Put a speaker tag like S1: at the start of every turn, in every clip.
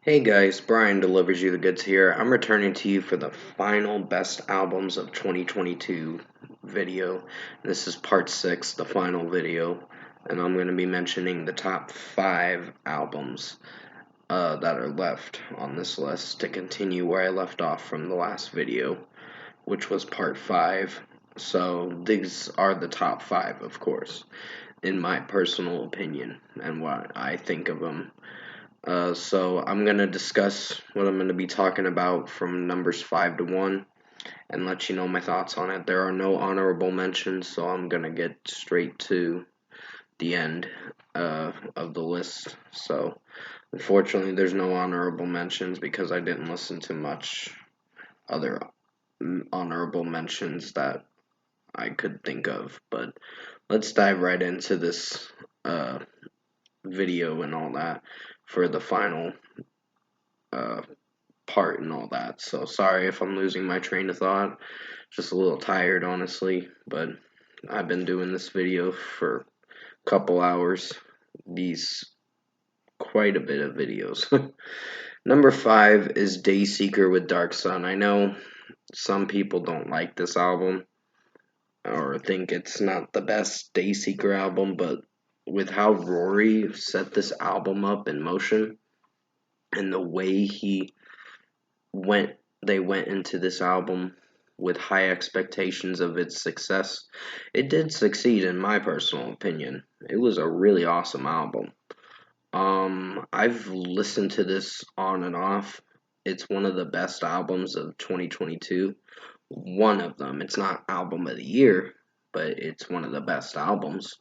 S1: Hey guys, Brian delivers you the goods here. I'm returning to you for the final best albums of 2022 video. This is part 6, the final video, and I'm going to be mentioning the top 5 albums that are left on this list to continue where I left off from the last video, which was part 5. So these are the top 5, of course, in my personal opinion and what I think of them. So I'm gonna discuss what I'm gonna be talking about from numbers 5 to 1 and let you know my thoughts on it. There are no honorable mentions, so I'm gonna get straight to the end of the list. So unfortunately, there's no honorable mentions because I didn't listen to much other honorable mentions that I could think of. But let's dive right into this video and all that for the final uh, part and all that. So sorry if I'm losing my train of thought. Just a little tired, honestly, but I've been doing this video for a couple hours. These quite a bit of videos. Number 5 is Dayseeker with Dark Sun. I know some people don't like this album or think it's not the best Dayseeker album, but with how Rory set this album up in motion and the way went they went into this album with high expectations of its success. It did succeed in my personal opinion. It was a really awesome album. I've listened to this on and off. It's one of the best albums of 2022. One of them. It's not album of the year, but it's one of the best albums.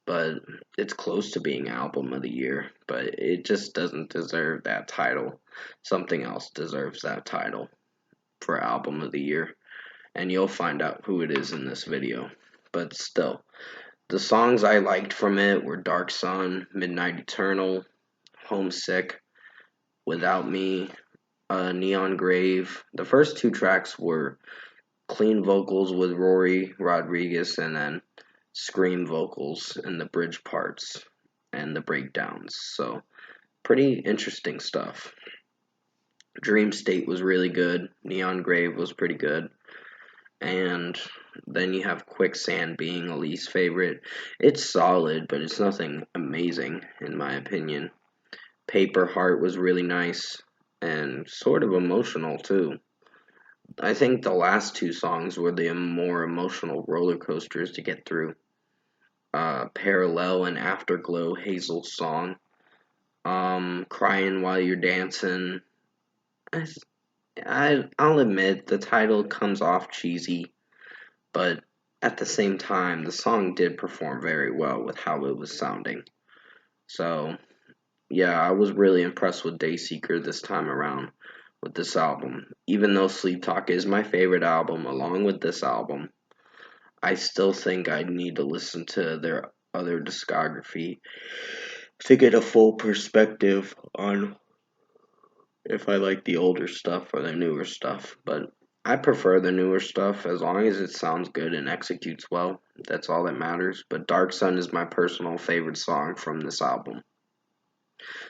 S1: But it's close to being album of the year, but it just doesn't deserve that title. Something else deserves that title for album of the year, and you'll find out who it is in this video. But still, the songs I liked from it were Dark Sun, Midnight Eternal, Homesick, Without Me, Neon Grave. The first two tracks were clean vocals with Rory Rodriguez, and then scream vocals in the bridge parts and the breakdowns. So, pretty interesting stuff. Dream State was really good. Neon Grave was pretty good. And then you have Quicksand being a least favorite. It's solid, but it's nothing amazing, in my opinion. Paper Heart was really nice and sort of emotional, too. I think the last two songs were the more emotional roller coasters to get through. Parallel and Afterglow, Hazel's song. Crying While You're Dancing. I'll admit the title comes off cheesy, but at the same time, the song did perform very well with how it was sounding. So, yeah, I was really impressed with Dayseeker this time around with this album. Even though Sleep Talk is my favorite album along with this album, I still think I need to listen to their other discography to get a full perspective on if I like the older stuff or the newer stuff. But I prefer the newer stuff as long as it sounds good and executes well. That's all that matters. But Dark Sun is my personal favorite song from this album.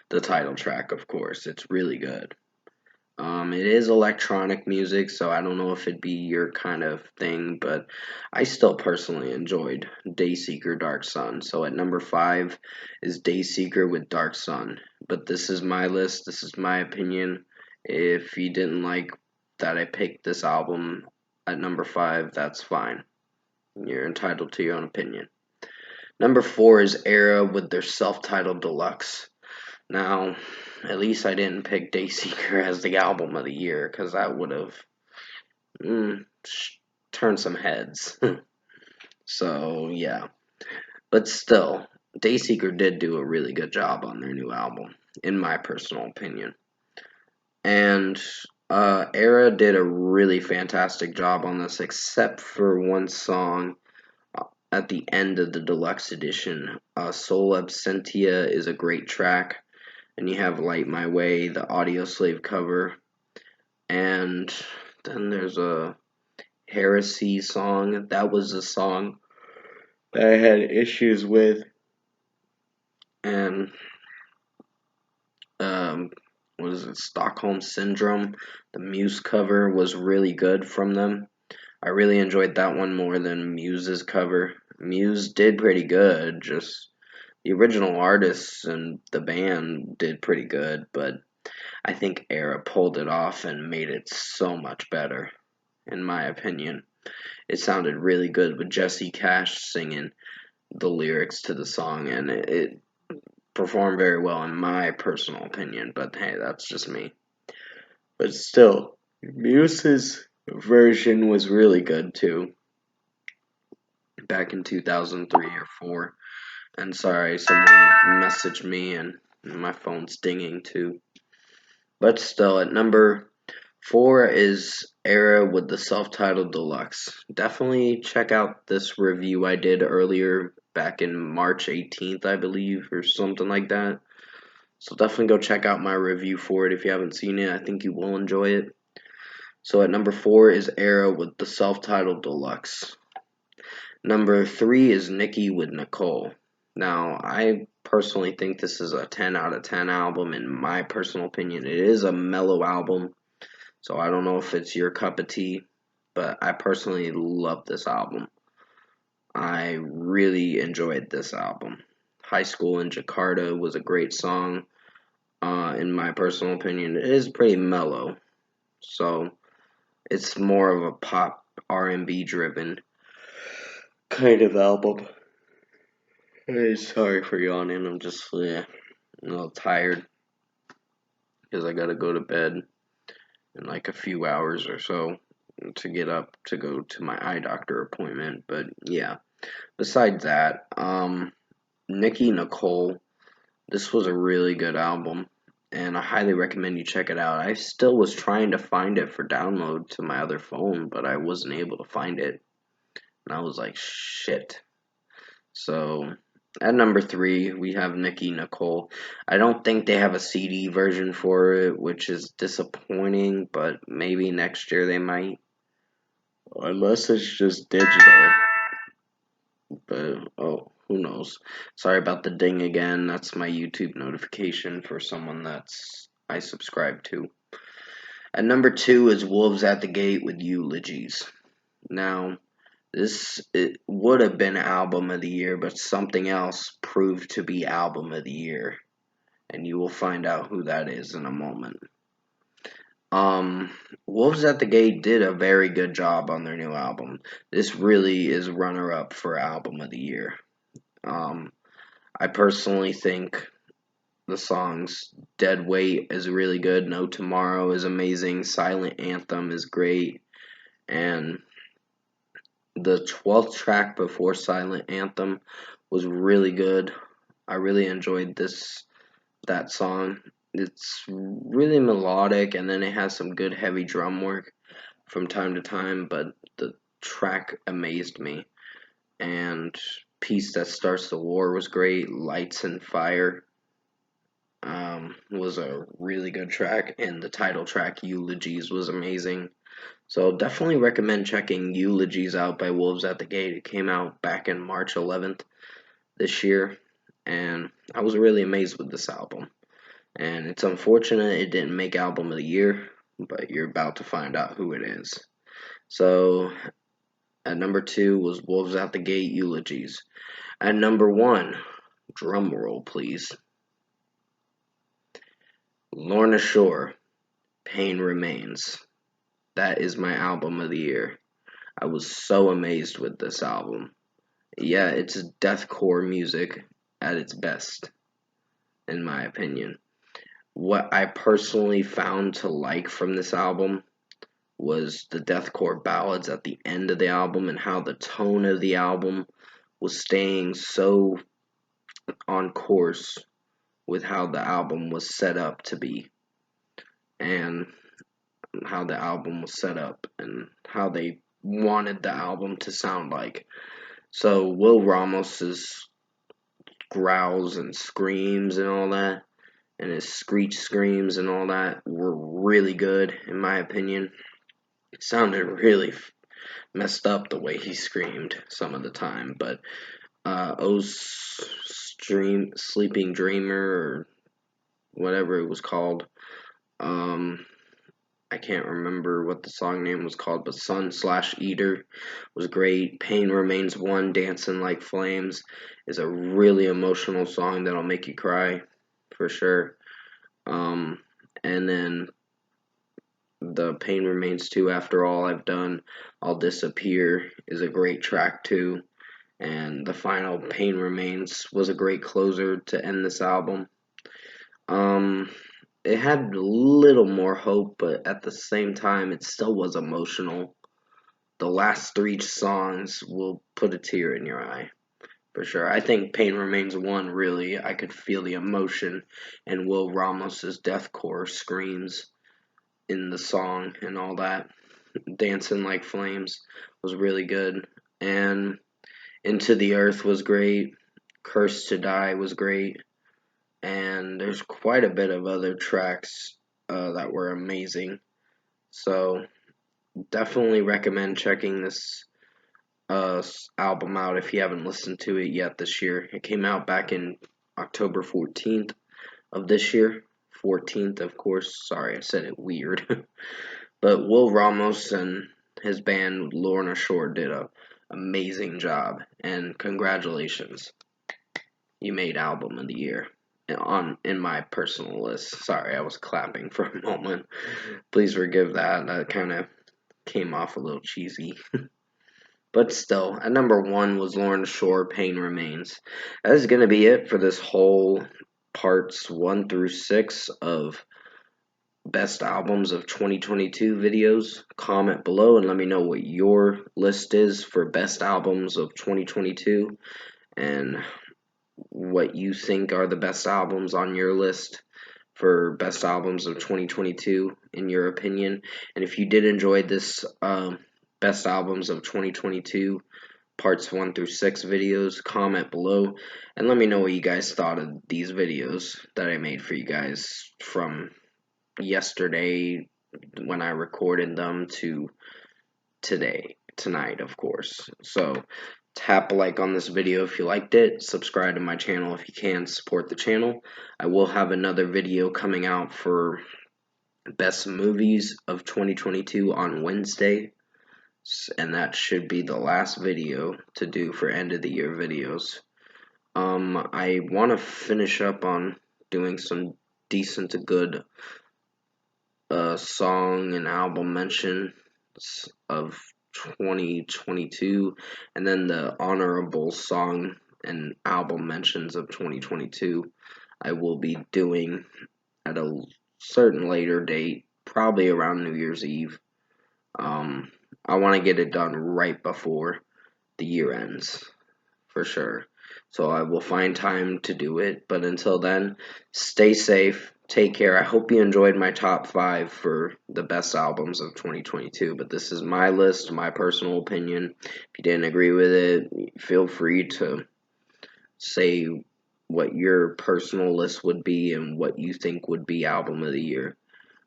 S1: The title track, of course. It's really good. It is electronic music, so I don't know if it'd be your kind of thing, but I still personally enjoyed Dayseeker Dark Sun. So at number 5 is Dayseeker with Dark Sun. But this is my list, this is my opinion. If you didn't like that I picked this album at number 5, that's fine. You're entitled to your own opinion. Number 4 is Era with their self titled deluxe. Now, at least I didn't pick Dayseeker as the album of the year, because that would have mm, turned some heads. So, yeah. But still, Dayseeker did do a really good job on their new album, in my personal opinion. And Era did a really fantastic job on this, except for one song at the end of the deluxe edition. Soul Absentia is a great track. And you have Light My Way, the Audio Slave cover. And then there's a Heresy song. That was a song that I had issues with. And what is it, Stockholm Syndrome. The Muse cover was really good from them. I really enjoyed that one more than Muse's cover. Muse did pretty good, just the original artists and the band did pretty good, but I think Era pulled it off and made it so much better, in my opinion. It sounded really good with Jesse Cash singing the lyrics to the song, and it performed very well in my personal opinion, but hey, that's just me. But still, Muse's version was really good too, back in 2003 or 4. And sorry, someone messaged me and my phone's dinging too. But still, at number 4 is Era with the self-titled deluxe. Definitely check out this review I did earlier back in March 18th, I believe, or something like that. So definitely go check out my review for it if you haven't seen it. I think you will enjoy it. So at number 4 is Era with the self-titled deluxe. Number 3 is Nicki with Nicole. Now, I personally think this is a 10 out of 10 album in my personal opinion. It is a mellow album, so I don't know if it's your cup of tea, but I personally love this album. I really enjoyed this album. High School in Jakarta was a great song. In my personal opinion, it is pretty mellow, so it's more of a pop R&B driven kind of album. Hey, sorry for yawning. I'm just a little tired because I gotta go to bed in like a few hours or so to get up to go to my eye doctor appointment. But yeah, besides that, Nicki Nicole, this was a really good album, and I highly recommend you check it out. I still was trying to find it for download to my other phone, but I wasn't able to find it, and I was like, shit. So at number 3, we have Nicki Nicole. I don't think they have a CD version for it, which is disappointing, but maybe next year they might. Unless it's just digital. But, oh, who knows. Sorry about the ding again. That's my YouTube notification for someone that's I subscribe to. At number 2 is Wolves at the Gate with Eulogies. Now, it would have been album of the year, but something else proved to be album of the year, and you will find out who that is in a moment. Wolves at the Gate did a very good job on their new album. This really is runner up for album of the year. I personally think the songs Dead Weight is really good, No Tomorrow is amazing, Silent Anthem is great, and the 12th track before Silent Anthem was really good. I really enjoyed that song. It's really melodic and then it has some good heavy drum work from time to time, but the track amazed me. And Peace That Starts the War was great. Lights and Fire was a really good track, and the title track Eulogies was amazing. So definitely recommend checking Eulogies out by Wolves at the Gate. It came out back in March 11th this year, and I was really amazed with this album. And it's unfortunate it didn't make album of the year, but you're about to find out who it is. So at number 2 was Wolves at the Gate Eulogies. At number 1, drum roll please, Lorna Shore, Pain Remains. That is my album of the year. I was so amazed with this album. Yeah, it's deathcore music at its best, in my opinion. What I personally found to like from this album was the deathcore ballads at the end of the album and how the tone of the album was staying so on course with how the album was set up to be, and how the album was set up and how they wanted the album to sound like. So Will Ramos's growls and screams and all that, and his screech screams and all that were really good in my opinion. It sounded really messed up the way he screamed some of the time, but O's Sleeping Dreamer, or whatever it was called. I can't remember what the song name was called, but Sun/Eater was great. Pain Remains One, Dancing Like Flames is a really emotional song that'll make you cry for sure. And then the Pain Remains Two, After All I've Done, I'll Disappear is a great track too. And the final Pain Remains was a great closer to end this album. It had a little more hope, but at the same time, it still was emotional. The last three songs will put a tear in your eye, for sure. I think Pain Remains One, really, I could feel the emotion and Will Ramos's deathcore screams in the song and all that. Dancing Like Flames was really good. And Into the Earth was great. Cursed to Die was great. And there's quite a bit of other tracks that were amazing. So definitely recommend checking this album out if you haven't listened to it yet this year. It came out back in October 14th of this year. 14th, of course. Sorry, I said it weird. But Will Ramos and his band Lorna Shore did a amazing job, and congratulations, you made album of the year in my personal list. Sorry, I was clapping for a moment. Please forgive that. That kind of came off a little cheesy. But still, at number one was Lorna Shore, Pain Remains. That is going to be it for this whole parts 1 through 6 of best albums of 2022 videos. Comment below and let me know what your list is for best albums of 2022 and what you think are the best albums on your list for best albums of 2022 in your opinion. And if you did enjoy this best albums of 2022 parts 1 through 6 videos, comment below and let me know what you guys thought of these videos that I made for you guys from yesterday when I recorded them to tonight, of course. So tap a like on this video if you liked it, subscribe to my channel if you can, support the channel. I will have another video coming out for best movies of 2022 on Wednesday, and that should be the last video to do for end of the year videos. I want to finish up on doing some decent to good song and album mentions of 2022, and then the honorable song and album mentions of 2022 I will be doing at a certain later date, probably around New Year's Eve. I want to get it done right before the year ends, for sure. So I will find time to do it. But until then, stay safe. Take care. I hope you enjoyed my top 5 for the best albums of 2022. But this is my list, my personal opinion. If you didn't agree with it, feel free to say what your personal list would be and what you think would be album of the year.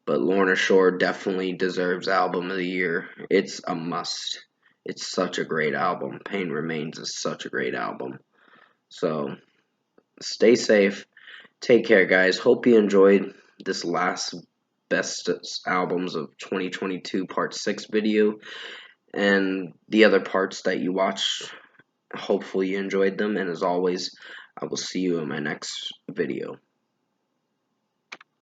S1: But Lorna Shore definitely deserves album of the year. It's a must. It's such a great album. Pain Remains is such a great album. So stay safe. Take care, guys. Hope you enjoyed this last best albums of 2022 part 6 video and the other parts that you watched. Hopefully you enjoyed them, and as always, I will see you in my next video.